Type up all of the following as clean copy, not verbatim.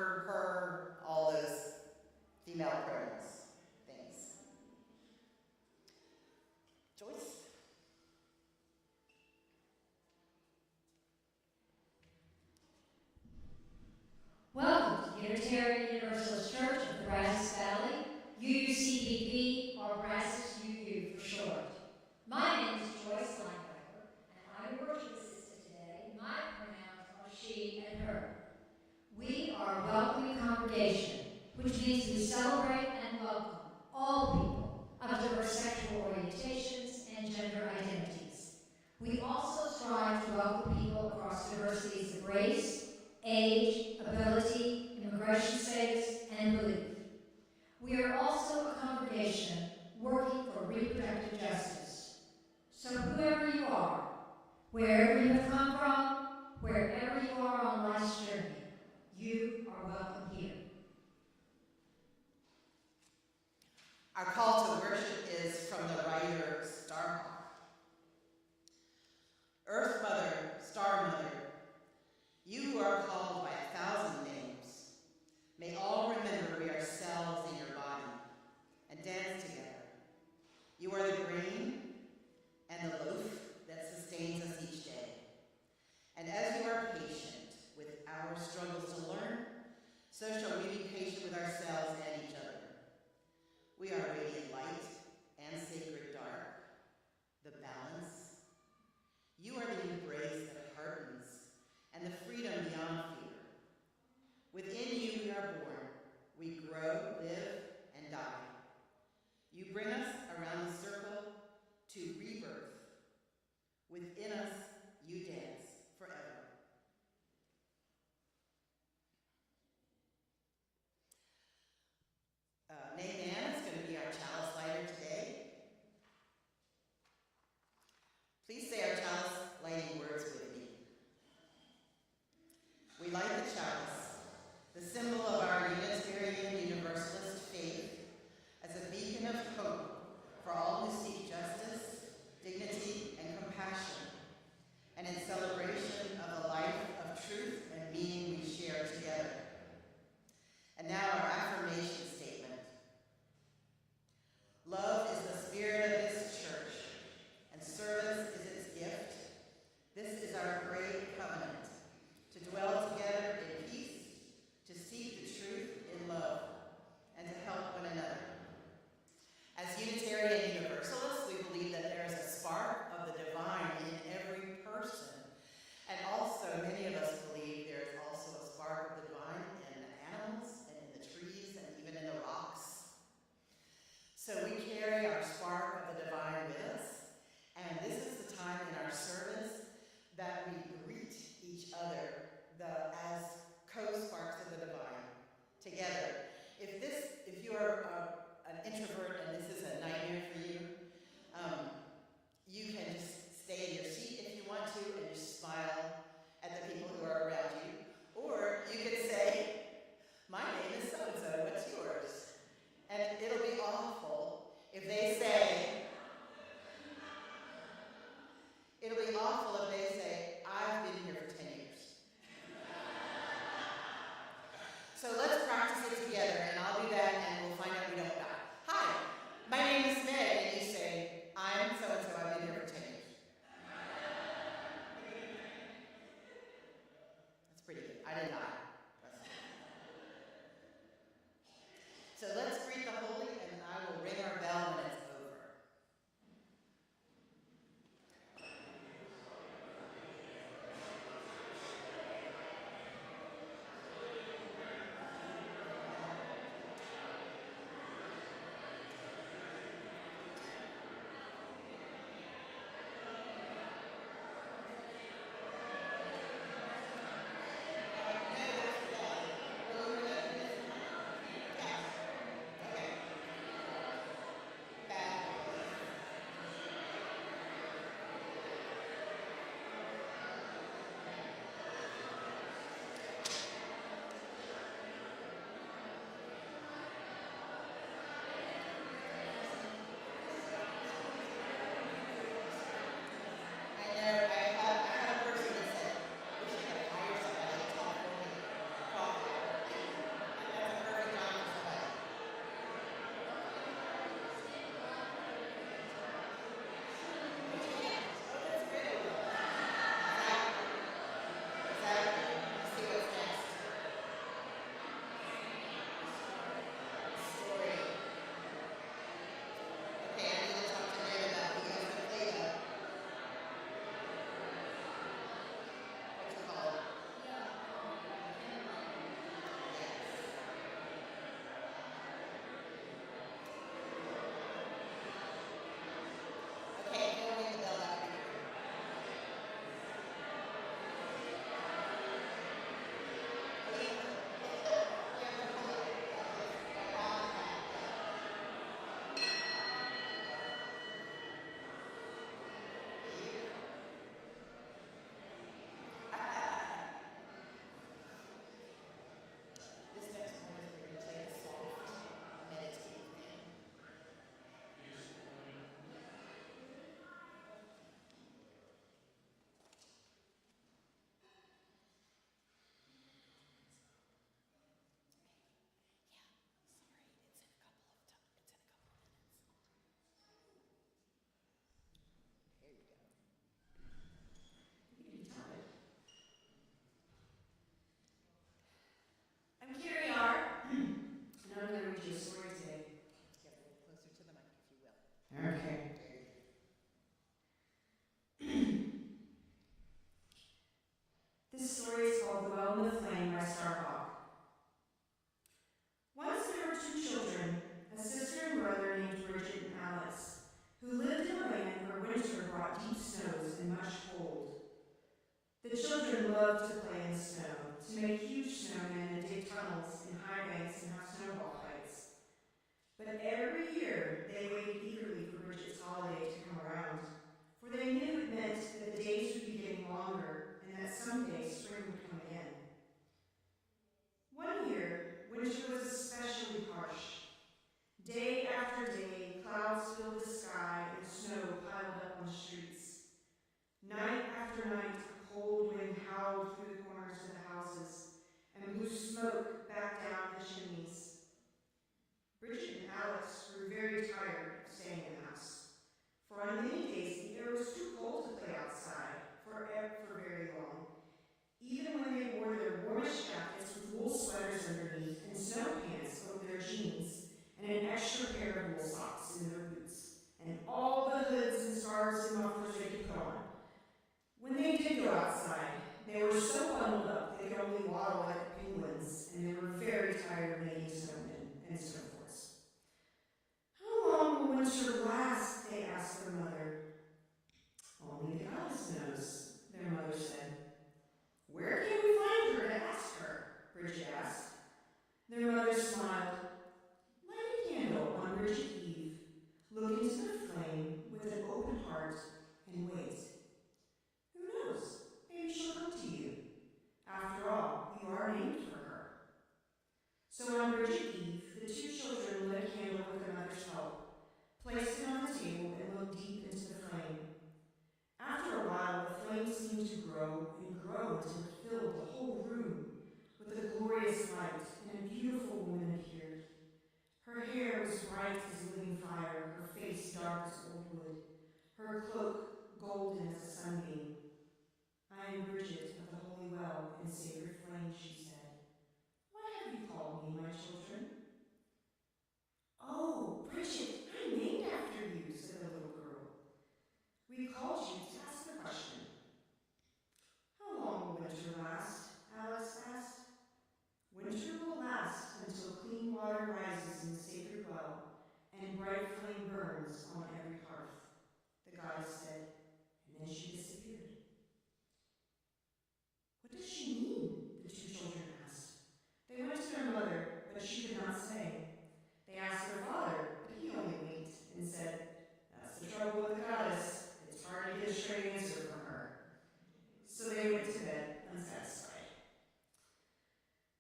her, all those female pronouns things. Joyce? Welcome to Unitarian Universalist Church of the Brazos Valley, UUCBV, or Brazos UU for short. My name is Joyce Linebacker, and I'm your worship assistant today. My pronouns are she and her. We are a welcoming congregation, which means we celebrate and welcome all people of diverse sexual orientations and gender identities. We also strive to welcome people across diversities of race, age, ability, immigration status, and belief. We are also a congregation working for reproductive justice. So whoever you are, wherever you have come from, wherever you are on life's journey, you are welcome here. Our call to worship is from the writer Starhawk. Earth Mother, Star Mother, you who are called by 1,000 names, may all remember we are cells in your body and dance together. You are the grain and the loaf that sustains us each day. And as you are patient with our struggles to learn, so shall we be patient with ourselves and each other. We are radiant light and sacred dark, the balance. You are the embrace that hardens and the freedom beyond fear. Within you we are born, we grow, live, and die. You bring us around the circle to rebirth. Within us you dance forever. Nathan is going to be our chalice lighter today. Please say our chalice lighting words with me. We light the chalice, the symbol of our Unitarian Universalist faith, as a beacon of hope for all who seek justice, dignity, and compassion, winter was especially harsh. Day after day, clouds filled the sky and snow piled up on the streets. Night after night, a cold wind howled through the corners of the houses and blew smoke back down the chimneys. Bridget and Alex grew very tired of staying in the house, for on many days the air was too cold to play outside for very long. Even when they wore their warmest jackets with wool sweaters underneath and snow pants over their jeans and an extra pair of wool socks in their boots, and all the hoods and scarves and mufflers they could put on. When they did go outside, they were so bundled up they could only waddle like penguins, and they were very tired of making snowmen and snow forts. How long will winter last? They asked their mother. Only the goddess knows, their mother said. Where can we find her to ask her? Bridget asked. Their mother smiled. Light a candle on Bridget Eve. Look into the flame with an open heart and wait. Who knows? Maybe she'll come to you. After all, you are named for her. So on Bridget Eve, the two children lit a candle with their mother's help, placed it on the table, and looked deep into the flame. After a while, the flame seemed to grow and grow until it filled the whole room with a glorious light, and a beautiful woman appeared. Her hair was bright as living fire, her face dark as old wood, her cloak golden as a sunbeam. I am Bridget of the Holy Well and Sacred Flame, she said. Why have you called me, my children? Oh, Bridget, I'm named after you, said the little girl. We called you to ask a question. How long will winter last? Alice asked. Winter will last until clean water rises in the sacred well and bright flame burns on every hearth, the goddess said, and then she disappeared. What does she mean? The two children asked. They went to their mother, but she could not say. They asked their father, but he only winked and said, That's the trouble with the goddess. It's hard to get a straight answer from her. So they went to bed unsatisfied.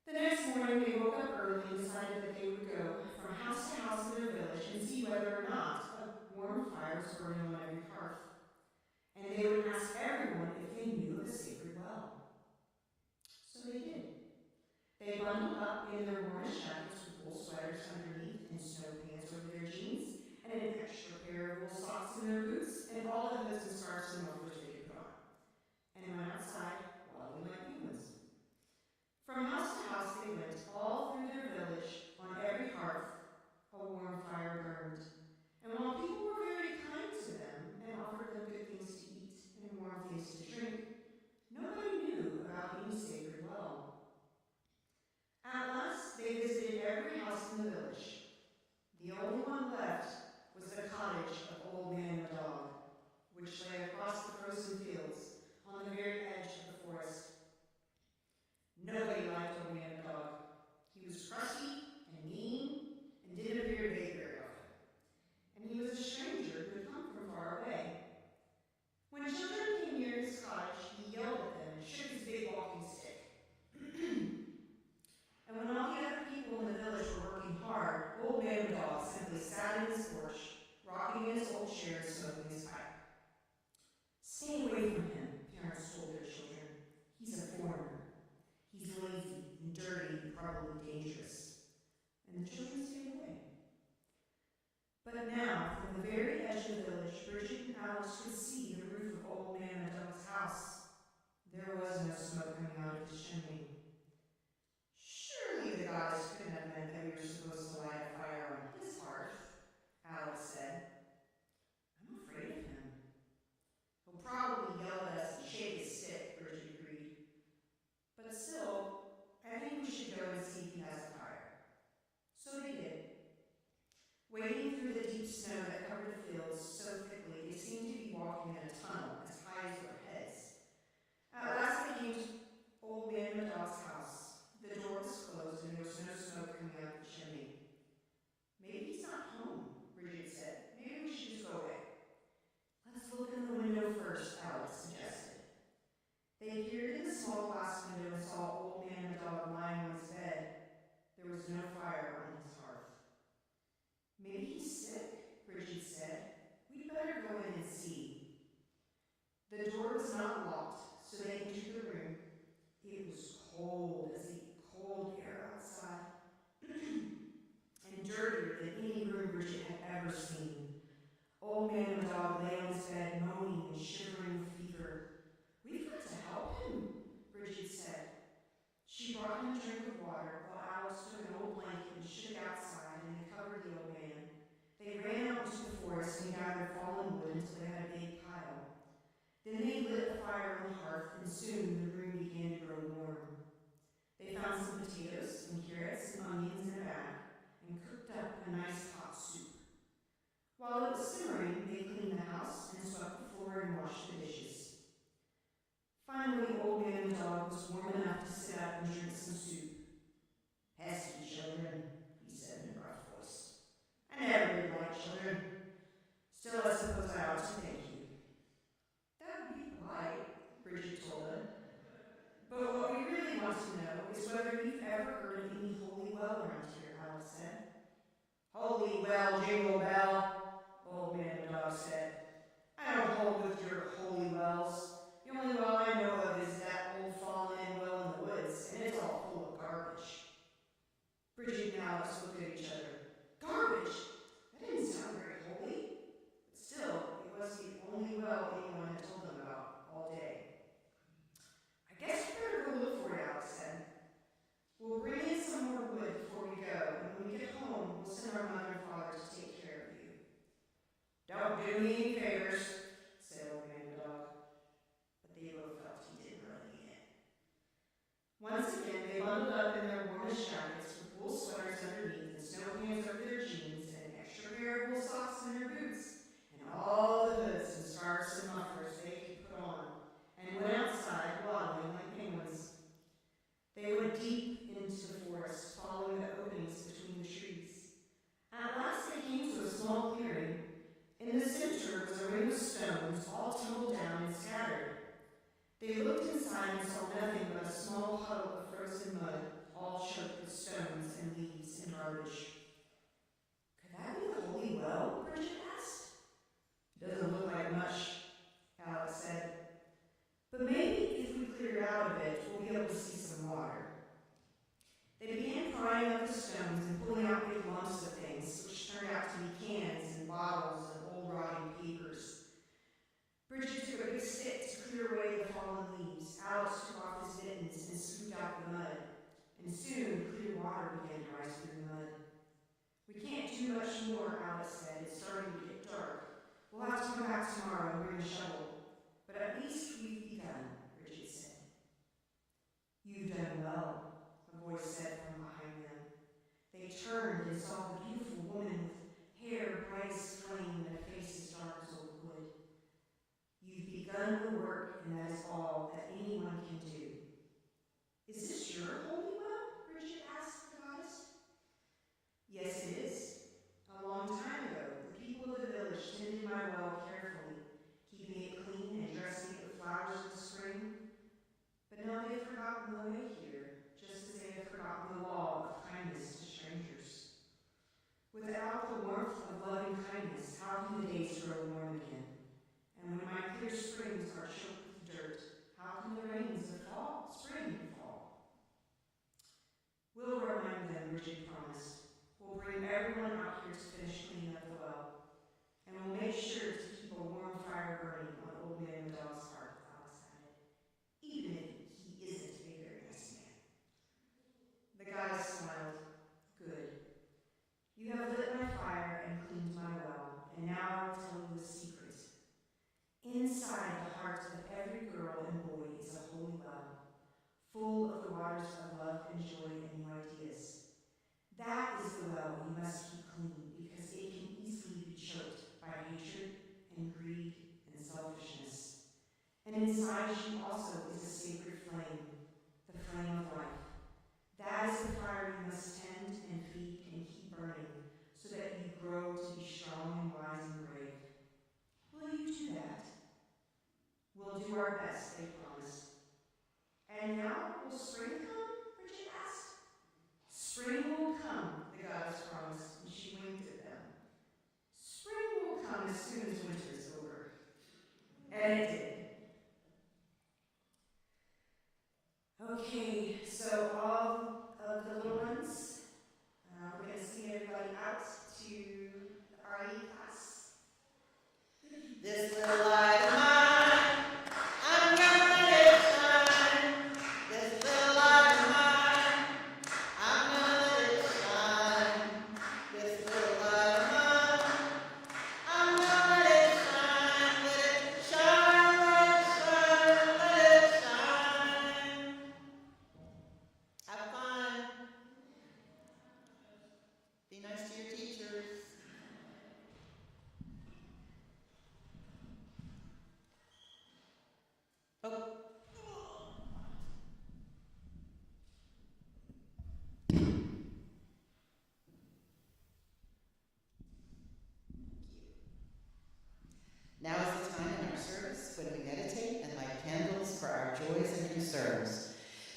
The next morning, they woke up early and decided that they would go from house to house in their village and see whether or not a warm fire was burning on every hearth. And they would ask everyone if they knew of the sacred well. So they did. They bundled up in their warmest jackets with wool sweaters underneath and snow pants over their jeans, and an extra pair of wool socks in their boots, and all the hoods and scarves and mufflers they could put on, and went outside waddling like penguins. From house to house they went, all through their village. On every hearth, a warm fire burned. And while people were very kind to them and offered them good things to eat and warm things to drink, nobody knew about any sacred well. At last, they visited every house in the village. The only one left was the cottage of Old Man the Dog, which lay across the frozen fields on the very edge of the forest. Nobody liked Old Man the Dog. He was crusty and mean and didn't appear to date very often. And he was a stranger who had come from far away. When children came near his cottage, he yelled at them and shook his big walking stick. And when all the other people in the village were working hard, Old Man the Dog simply sat in his porch, rocking in his old chair and smoking his pipe. Stay away from him, parents told their children. He's a foreigner. He's lazy and dirty and probably dangerous. And the children stayed away. But now, from the very edge of the village, Bridget and Alice could see the roof of Old Man the Dog's house. There was no smoke coming out of his chimney. Surely the goddess couldn't have meant that we were supposed to light a fire on his hearth, Alice said. I'm afraid of him. He'll probably yell at us and shake his stick, Bridget agreed. But still, I think we should go and see if he has a fire. So they did. Wading through the deep snow that covered the fields so thickly, they seemed to be walking in a tunnel as high as their heads. At last they came to Old Man the Dog's lit a fire on the hearth, and soon the room began to grow warm. They found some potatoes and carrots and onions in a bag and cooked up a nice hot soup. While it was simmering, they cleaned the house and swept the floor and washed the dishes. Finally, Old Man the dog was warm enough to sit up and drink some soup. "Pesky children," he said in a gruff voice. "I never did like children. Still, I suppose I ought to thank you." "That would be polite," Bridget told him. "But what we really want to know is whether you've ever heard of any holy well around here," Alex said. "Holy well, Jingle Bell," Old Man the dog said. "I don't hold with your holy wells. The only well I know of is that old fallen-in well in the woods, and it's all full of garbage." Bridget and Alex looked at each other. Garbage? That didn't sound very holy. But still, it was the only well anyone had told them about all day. "I guess we better go look for it," Alex said. "We'll bring in some more wood before we go, and when we get home, we'll send our mother and father to take care of you." "Don't do me any favors," said Old Man the dog. But they both felt he didn't really mean it. Once again, they bundled up in their warmest jackets with wool sweaters underneath and snow pants over their jeans and an extra pair of wool socks in their boots and all the hoods and scarves and mufflers they could put on, and went outside waddling like penguins. They went deep into the forest, following the openings between the trees. At last they came to a small clearing. In the center was a ring of stones, all tumbled down and scattered. They looked inside and saw nothing but a small puddle of frozen mud, all choked with stones and leaves and garbage. "Could that be the holy well?" Bridget asked. "It doesn't look like much," Alex said. "But maybe if we clear it out a bit, we'll be able to see some water." They began prying up the stones and pulling out big lumps of things, which turned out to be cans and bottles and old rotting papers. Bridget took a big stick to clear away the fallen leaves. Alex took off his mittens and scooped out the mud. And soon, clear water began to rise through the mud. "We can't do much more," Alex said. "It's starting to get dark. We'll have to come back tomorrow and bring a shovel. But at least we've begun," Bridget said. "You've done well," a voice said from behind them. They turned and saw the beautiful woman with hair bright as flame and a face as dark as old wood. "You've begun the work, and that is all that anyone can do." "Is this your holy well?" Bridget asked the goddess. "Yes, it is. A long time ago, the people of the village tended my well carefully, keeping it clean and dressing it with flowers of the spring. But now they've forgotten the way here, just as they have forgotten the law of kindness to strangers. Without the warmth of loving kindness, how can the days grow warm again? And when my clear springs are choked with dirt, how can the rains of spring fall?" "We'll remind them," Bridget promised. "We'll bring everyone out here to finish cleaning up the well. And we'll make sure to keep a warm fire burning on Old Man the dog's heart," Alex added, "even if he isn't a very nice man." The goddess smiled. "Good. You have lit my fire and cleaned my well, and now I will tell you a secret. Inside the heart of every girl and boy is a holy well, full of the waters of love and joy and new ideas. That is the well you must keep clean, because it can easily be choked by hatred and greed and selfishness. And inside you also is a sacred flame, the flame of life. That is the fire you must tend and feed and keep burning, so that you grow to be strong and wise and brave. Will you do that?" "We'll do our best," they promised. "And now will spring come?" Bridget asked. "Spring will come," the goddess promised, and she winked at them. "Spring will come as soon as winter is over." And it did.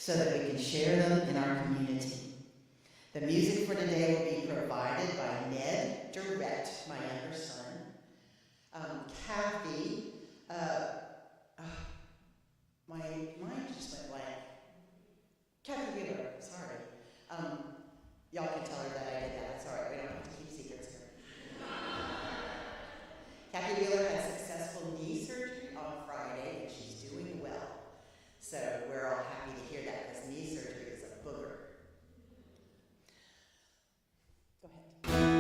so that we can share them in our community. The music for today will be provided by Ned Durrett, my younger son. Kathy, my mind just went blank. Kathy Wheeler, sorry. Y'all can tell her that I did that. It's all right, we don't have to keep secrets here. Kathy Wheeler had successful knee surgery on Friday, and she's doing well. So we're all happy to hear that, because knee surgery is a booger. Go ahead.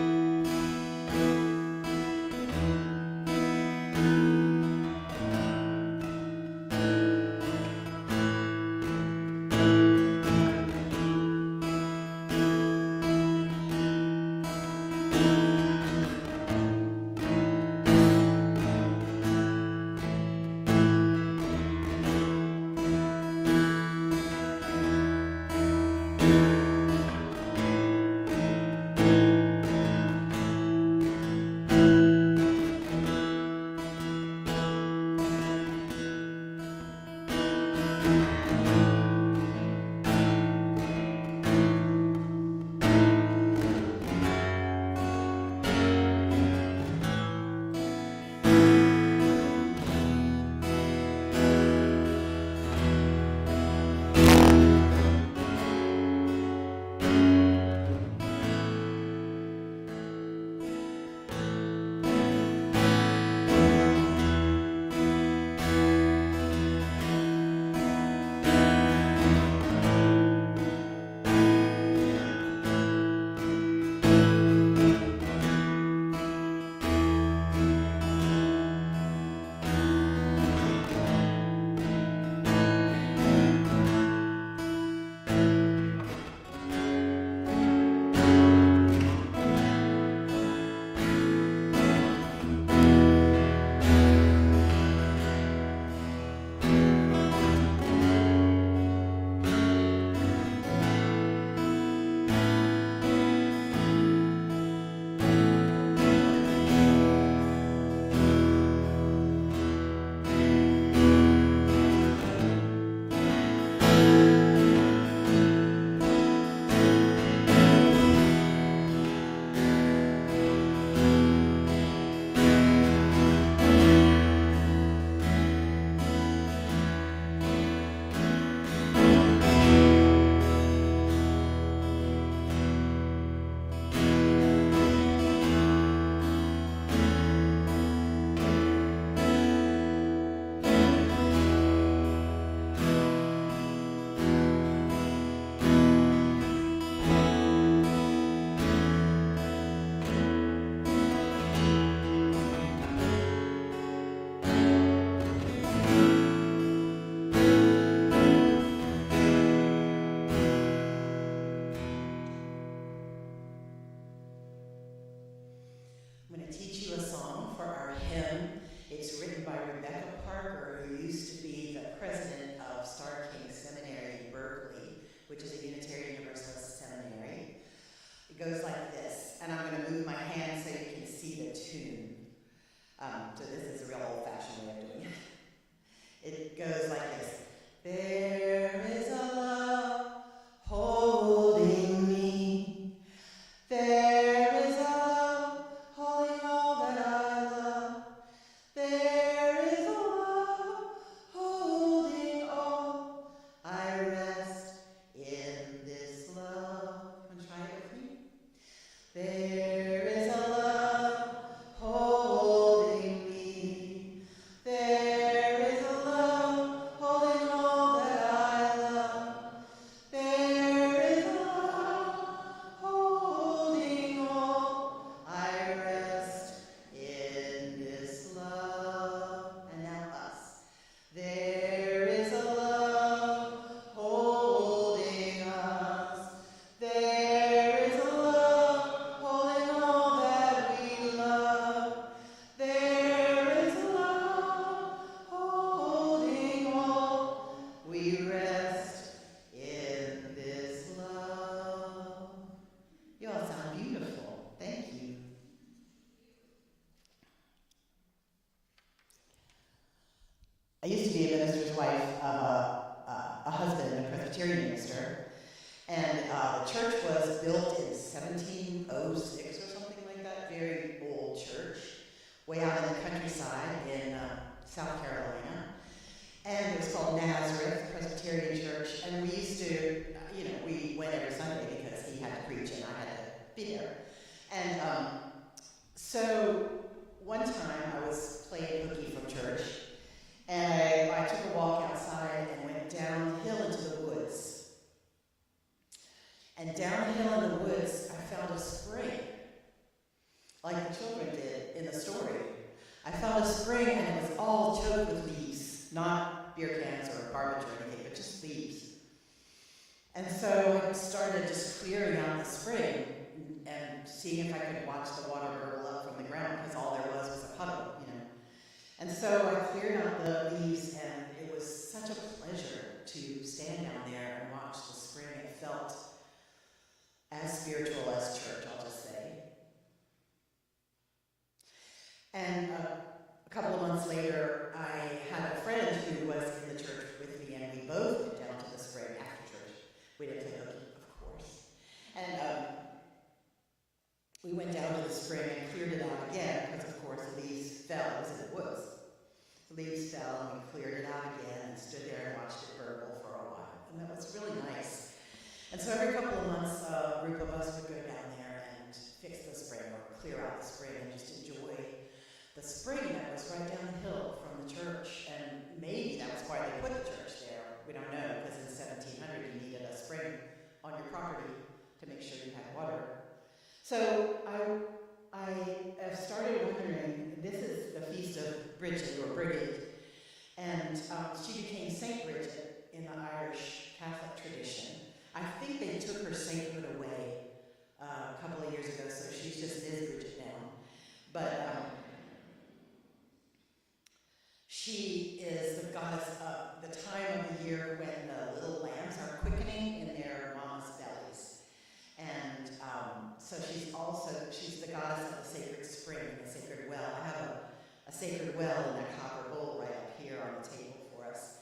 Goes like this, and I'm going to move my hand so you can see the tune. So this is a real old-fashioned way of doing it. It goes like this. There is a love holding me. There is a love holding all that I love. There is a love holding all. I rest in this love. Want to try it with me? There is a love holding me. There is a love holding all that I built in 1706 or something like that, very old church, way out in the countryside in South Carolina. And it was called Nazareth Presbyterian Church, and we used to, we went every Sunday because he had to preach and I had to be there. And so one time I was playing hooky from church, and I took a walk outside and went downhill into the woods. And downhill in the woods, I found a spring, like the children did in the story. I found a spring and it was all choked with leaves, not beer cans or garbage or anything, but just leaves. And so I started just clearing out the spring and seeing if I could watch the water gurgle up from the ground, because all there was a puddle, And so I cleared out the leaves, and it was such a pleasure to stand down there and watch the spring. It felt as spiritual as church, I'll just say. And a couple of months later, I had a friend who was in the church with me, and we both went down to the spring after church. We didn't play hooky, of course. And we went down to the spring and cleared it out again, because of course the leaves fell. It was in the woods. The leaves fell, and we cleared it out again and stood there and watched it gurgle for a while. And that was really nice. And so every couple of months, a group of us would go down there and fix the spring or clear out the spring and just enjoy the spring that was right down the hill from the church. And maybe that was why they put the church there. We don't know, because in 1700 you needed a spring on your property to make sure you had water. So I have started wondering, this is the feast of Bridget, or Brigid, and she became Saint Bridget in the Irish Catholic tradition. I think they took her sainthood away a couple of years ago, so she just is Bridget now. But she is the goddess of the time of the year when the little lambs are quickening in their mama's bellies. And so she's the goddess of the sacred spring, the sacred well. I have a sacred well in that copper bowl right up here on the table for us.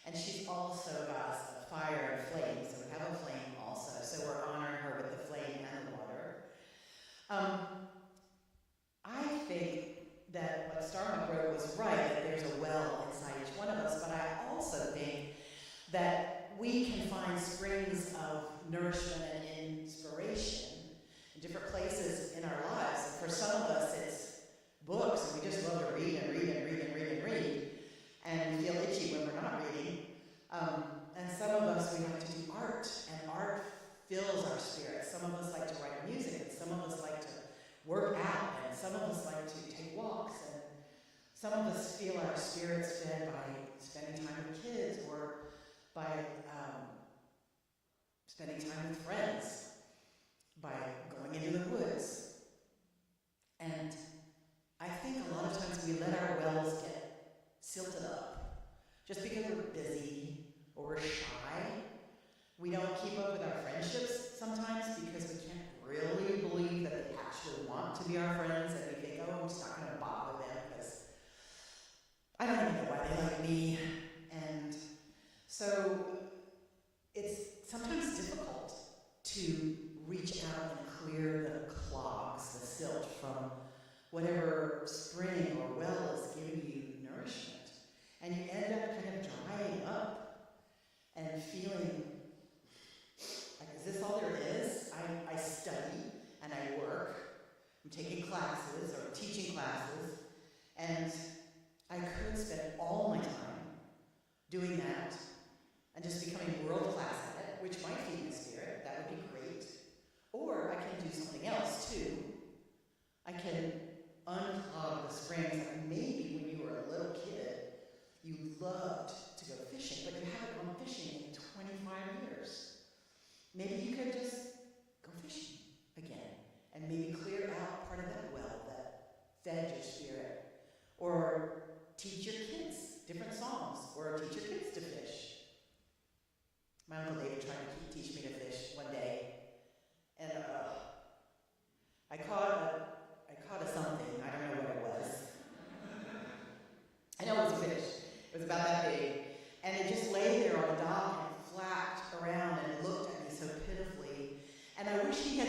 And she's also goddess of fire and flame, so we have a flame also. So we're honoring her with the flame and the water. I think that what Starbuck wrote was right, that there's a well inside each one of us, but I also think that we can find springs of nourishment and inspiration in different places in our lives. And for some of us, it's books, and we just love to read and read and read and read and read, and we feel itchy when we're not reading. And some of us, we like to do art, and art fills our spirit. Some of us like to write music, and some of us like to work out, and some of us like to take walks, and some of us feel our spirits fed by spending time with kids, or by spending time with friends, by going into the woods. And I think a lot of times we let our wells get silted up just because we're busy or we're shy. We don't keep up with our friendships sometimes because we can't really believe that they actually want to be our friends, and we think, oh, I'm just not going to bother them because I don't even know why they like me. And so it's sometimes difficult to reach out and clear the clogs, the silt from whatever spring or well is giving you nourishment. And you end up kind of drying up and feeling like, is this all there is? I study and I work. I'm taking classes or teaching classes, and I could spend all my time doing that and just becoming world-class at it, which might feed my spirit. That would be great. Or I can do something else too. I can unclog the springs. Like maybe when you were a little kid, you loved to go fishing, but you haven't gone fishing in 25 years. Maybe you could just go fishing again and maybe clear out part of that well that fed your spirit. Or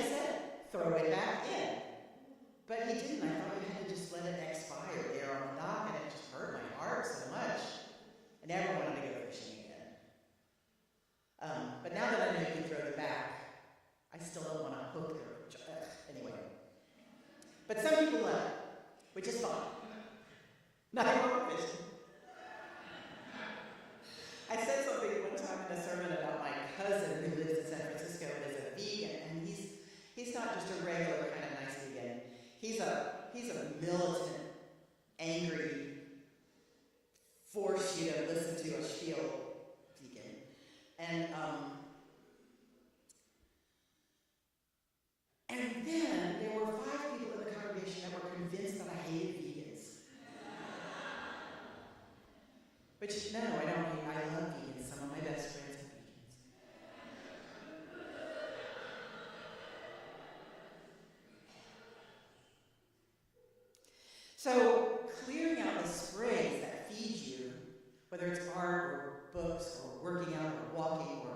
said, throw it back in. But he didn't. I thought we had to just let it expire there on the dock, and it just hurt my heart so much. I never wanted to go fishing again. But now that I know you can throw it back, I still don't want to hook their anyway. But some people love it, which is fine. Nothing wrong with fishing. I said something one time in a sermon about my cousin who lives in San Francisco and is a vegan, and he's not just a regular kind of nice vegan. He's a militant, angry, force you to listen to a spiel vegan. And then there were 5 people in the congregation that were convinced that I hated vegans. Which, no, I don't hate. I love vegans. Some of my best friends are vegans. So, clearing out the springs that feed you, whether it's art or books or working out or walking or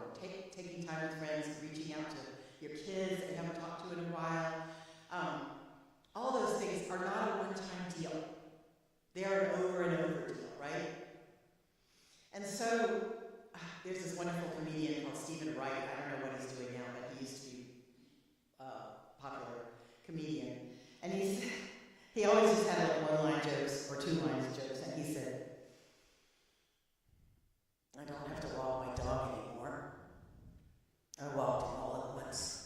taking time with friends, reaching out to your kids that you haven't talked to in a while, all those things are not a one-time deal. They are an over and over deal, right? And so, there's this wonderful comedian called Stephen Wright. I don't know what he's doing now, but he used to be a popular comedian. And he always just had like one-line jokes or two-line jokes, and he said, I don't have to walk my dog anymore. I walked him all at once.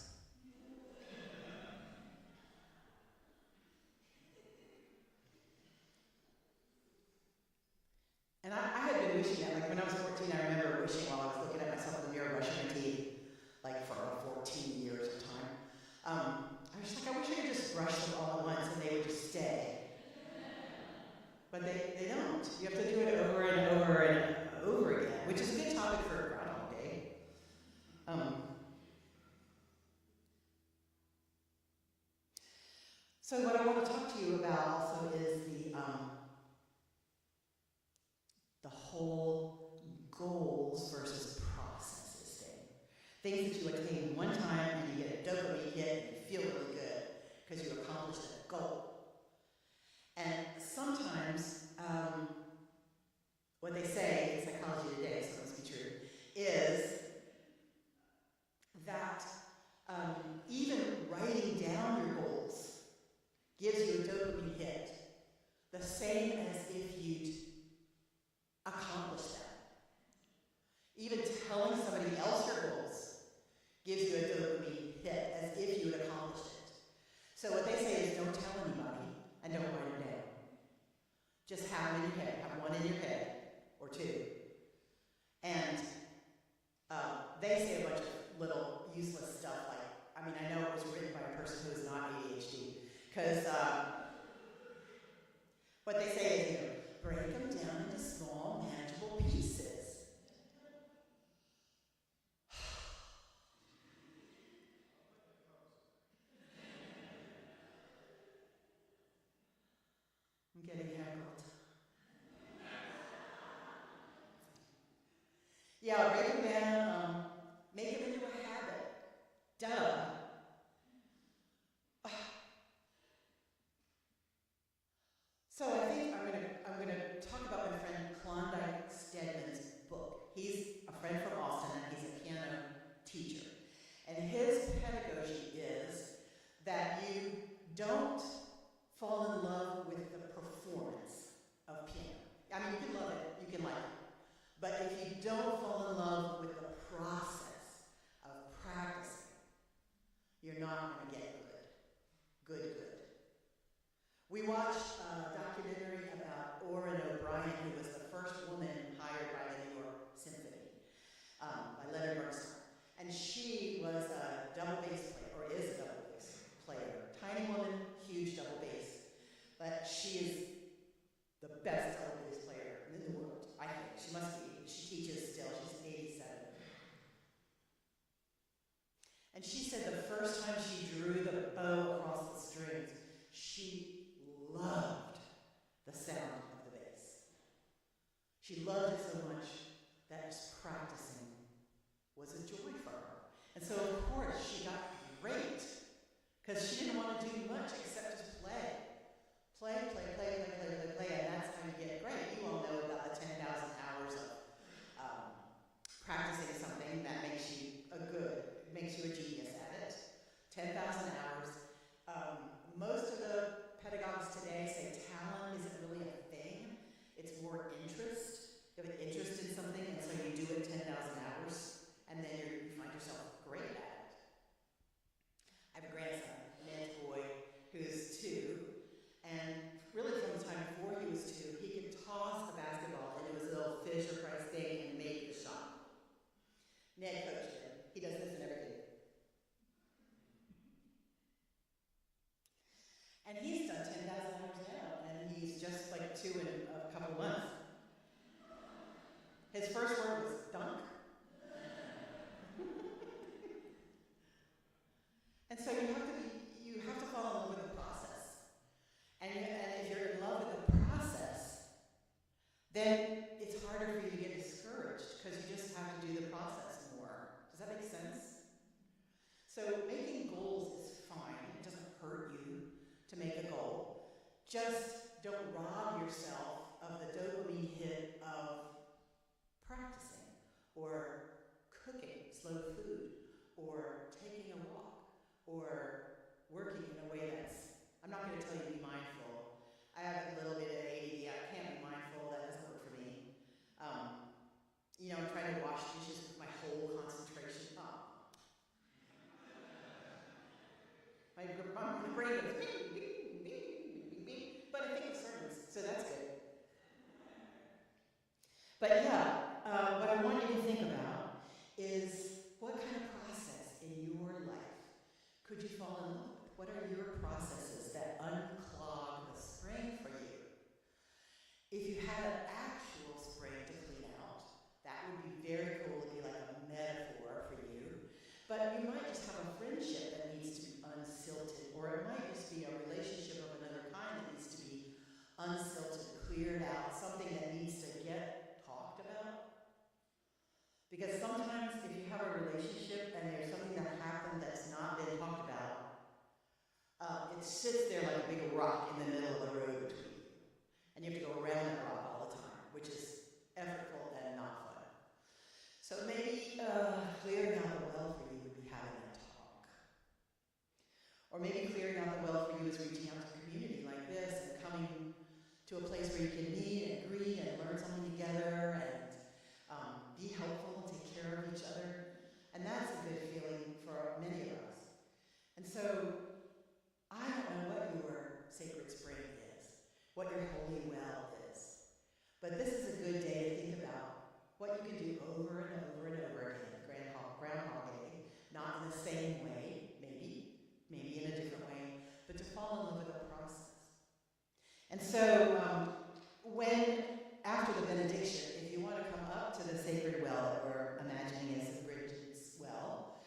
And I had been wishing that, like when I was 14, I remember wishing while I was looking at myself in the mirror brushing my teeth, like for 14 years of time. I was like, I wish I could just brush them all at once and they would just stay. But they don't. You have to do it over and over and over again, which is a good topic for Groundhog Day. So what I want to talk to you about also is the whole goals versus processes thing. Things that you attain one time and you get a dopamine hit and you feel really good because you accomplished a goal. And sometimes, what they say in psychology today, so it must be true, is that even writing down your goals gives you a dopamine hit, the same as if you'd accomplished them. Even telling somebody else your goals gives you a dopamine hit as if you had accomplished it. So what they say is don't tell anybody and don't write them down. Just have them in your head. Have one in your head or two. And they say a bunch of little useless stuff like, I mean, I know it was written by a person who is not ADHD, because what they say is, break them down into small, manageable pieces. I'm getting heckled. Yeah, break them down, make it into a habit. Duh. So I think I'm gonna talk about my friend Klondike Stedman's book. He's a friend from Austin and he's a piano teacher. And his pedagogy is that you don't fall in love with the performance of piano. I mean, you can love it, you can like it. But if you don't fall in love with the process of practicing, you're not going to get good. We watched a documentary about Orrin O'Brien, who was the first woman hired by the New York Symphony, by Leonard Bernstein. And she was a double bass player, or is a double bass player. Tiny woman, huge double bass. But she is the best double bass player in the world, I think. She must be. She teaches still. She's 87. And she said the first time she drew the bow across the strings, she loved want to do much except just play. Play, and that's how you get great. You all know about the 10,000 hours of practicing something that makes you a genius at it. 10,000 hours. Most of the pedagogues today say talent isn't really a thing. It's more interest. You have an interest in something, and so you do it 10,000 hours, and then you find yourself great at it. I have a grandson, Ned's boy, who's 2, and really from the time before he was 2, he could toss a basketball into his little Fisher-Price thing and make the shot. Ned coached him. He does this in everything. And he's done 10,000 hours now, and he's just like 2 in a couple of months. His first word was dunk. And so you have to fall in love with the process. And if you're in love with the process, then it's harder for you to get discouraged because you just have to do the process more. Does that make sense? So making goals is fine. It doesn't hurt you to make a goal. Just don't rob yourself of the dopamine hit of practicing or cooking slow food or taking a walk or working in a way that's, I'm not going to tell you to be mindful. I have a little bit of ADD. I can't be mindful. That doesn't work for me. I'm trying to wash dishes with my whole concentration up. My brain goes bing, bing, bing, bing, bing, but I think it's sermons, so that's good. But yeah, what I want you to think about is what kind of process in your life could you fall in love with? What are your processes that unclog the spring for you? If you had an actual spring to clean out, that would be very cool to be like a metaphor for you. But you might just have a friendship that needs to be unsilted, or it might just be a relationship of another kind that needs to be unsilted, cleared out, something that needs to get talked about. Because sometimes if you have a relationship and there's something that happened that's not been talked about, it sits there like a big rock in the middle of the road between you. And you have to go around that rock all the time, which is effortful and not fun. So maybe clearing out the well for you would be having a talk. Or maybe clearing out the well for you is reaching out to a community like this and coming to a place where you can meet and greet and learn something together and be helpful and take care of each other. And that's a good feeling for many of us. And so, I don't know what your sacred spring is, what your holy well is. But this is a good day to think about what you can do over and over and over again, Groundhog Day, not in the same way, maybe in a different way, but to fall in love with the process. And so, after the benediction, if you want to come up to the sacred well that we're imagining as Bridget's well,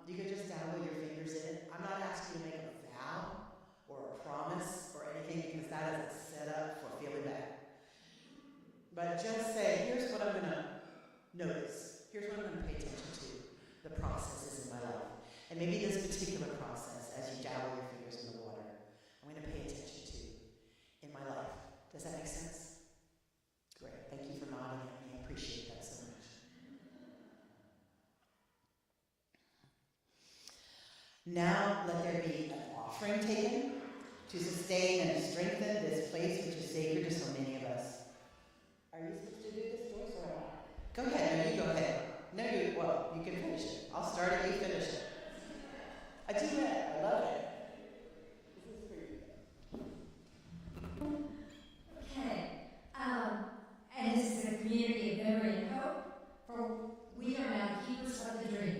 you can just dabble your fingers in it. I'm not asking you to make a vow or a promise or anything because that is a setup for feeling bad. But just say, here's what I'm going to notice. Here's what I'm going to pay attention to, the processes in my life. And maybe this particular process, as you dabble your fingers in the water, I'm going to pay attention to in my life. Does that make sense? Great. Thank you for nodding at me. I appreciate that so much. Now let there be an offering taken to sustain and strengthen this place which is sacred to so many of us. Are you supposed to do this, Joyce, or not? Go ahead. No, you go ahead. No, you can finish it. I'll start it, you finish it. I do that. I love it. This is for you. Okay. And this is a community of memory and hope, for we are now keepers of the dream.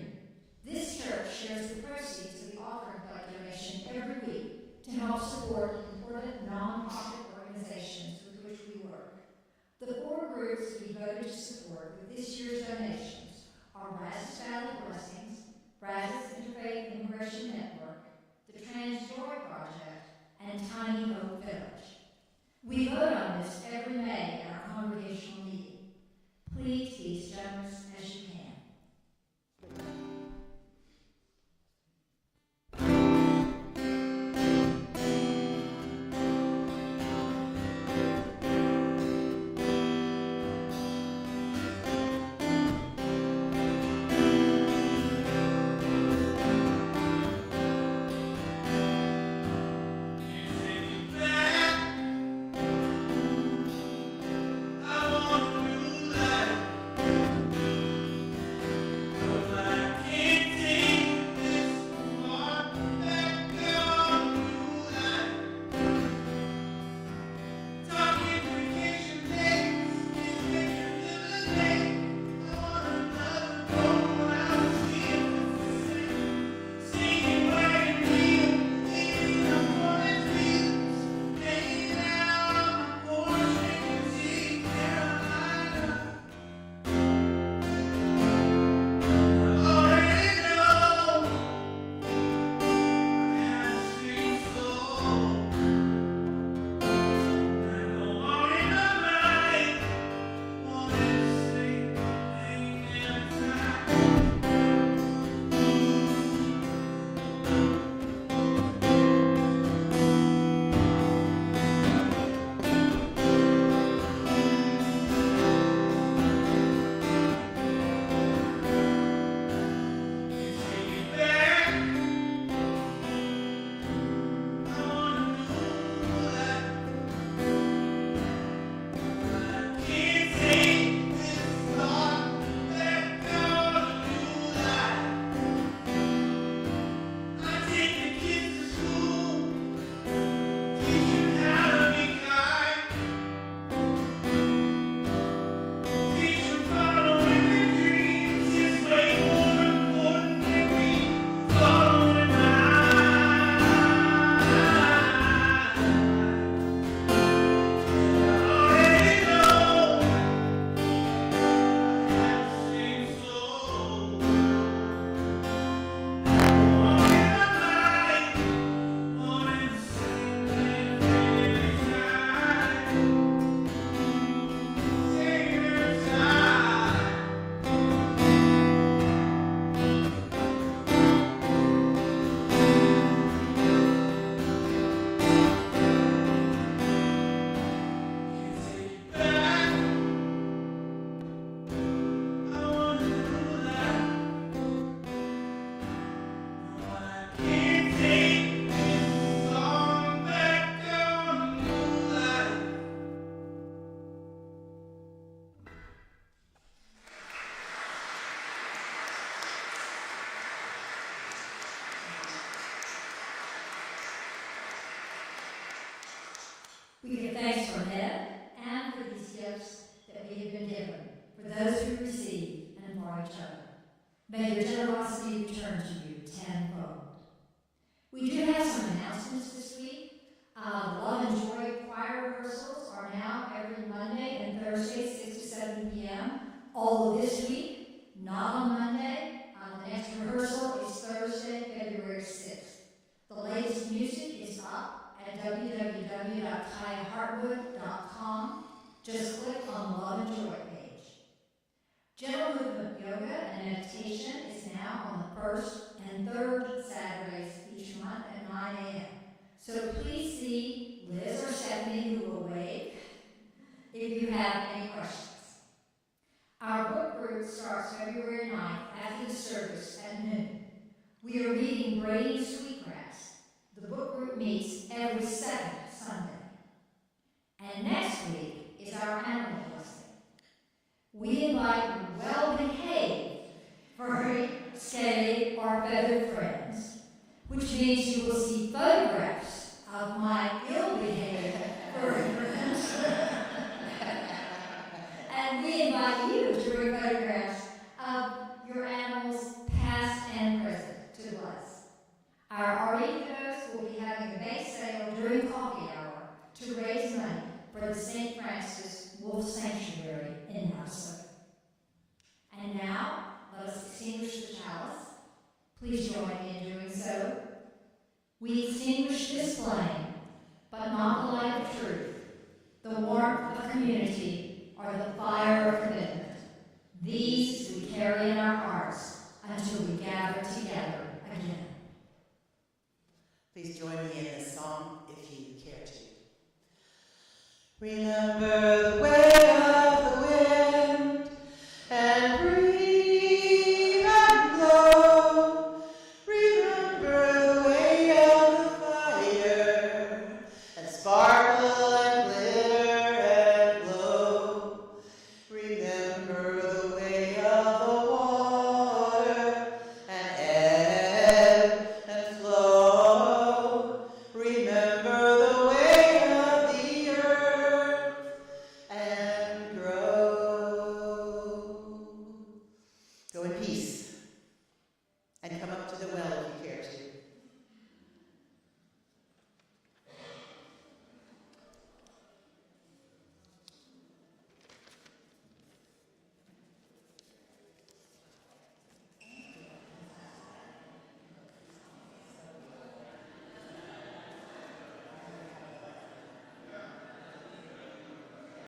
This church shares the proceeds of the offering plate donation every week to help support important non-profit organizations with which we work. The 4 groups we voted to support with this year's donations are Brazos Valley Blessings, Brazos Interfaith Immigration Network, the Trans Joy Project, and Tiny Hope Village. We vote on this every May at our congregational meeting. Please be as generous as you can. We give thanks for Ned and for these gifts that we have been given, for those who receive and for each other. May your generosity return to you tenfold. We do have some announcements this week. The Love and Joy choir rehearsals are now every Monday and Thursday, 6 to 7 p.m. All of this week, not on Monday. The next rehearsal is Thursday, February 6th. The latest music is up at www.kyahartwood.com. Just click on the Love and Joy page. General Movement Yoga and Meditation is now on the first and third Saturdays each month at 9 a.m. So please see Liz or Stephanie, who will wave, if you have any questions. Our book group starts February 9th after the service at noon. We are reading Braiding Sweetgrass. The book group meets every second Sunday. And next week is our animal blessing. We invite well-behaved, furry, scaly, or feathered friends, which means you will see photographs of my ill-behaved furry friends. And we invite you to bring photographs of your animals, past and present, to us. Our Artichokes will be having a bake sale during coffee hour to raise money for the St. Francis Wolf Sanctuary in Minnesota. And now, let us extinguish the chalice. Please join me in doing so. We extinguish this flame, but not the light of truth, the warmth of community, or the fire of commitment. These we carry in our hearts until we gather together again. Please join me in this song if you care to. Remember the way